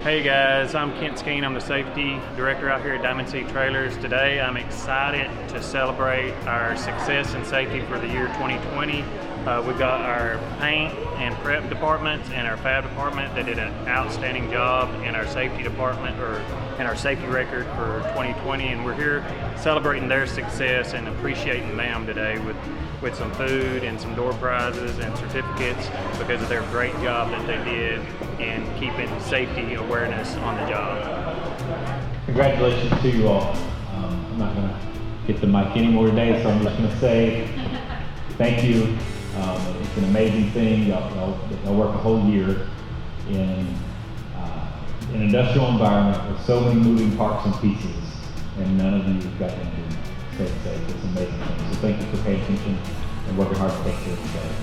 Hey guys, I'm Kent Skeen. I'm the safety director out here at Diamond Sea Trailers. Today I'm excited to celebrate our success in safety for the year 2020. We've got our paint and prep departments and our fab department that did an outstanding job in our safety department in our safety record for 2020, and we're here celebrating their success and appreciating them today with some food and some door prizes and certificates because of their great job that they did in keeping safety awareness on the job. Congratulations to you all. I'm not going to get the mic anymore today, so I'm just going to say thank you. It's an amazing thing. Y'all work a whole year in an industrial environment with so many moving parts and pieces, and none of you have got them to stay safe. It's an amazing thing. So thank you for paying attention and working hard to take care of each other.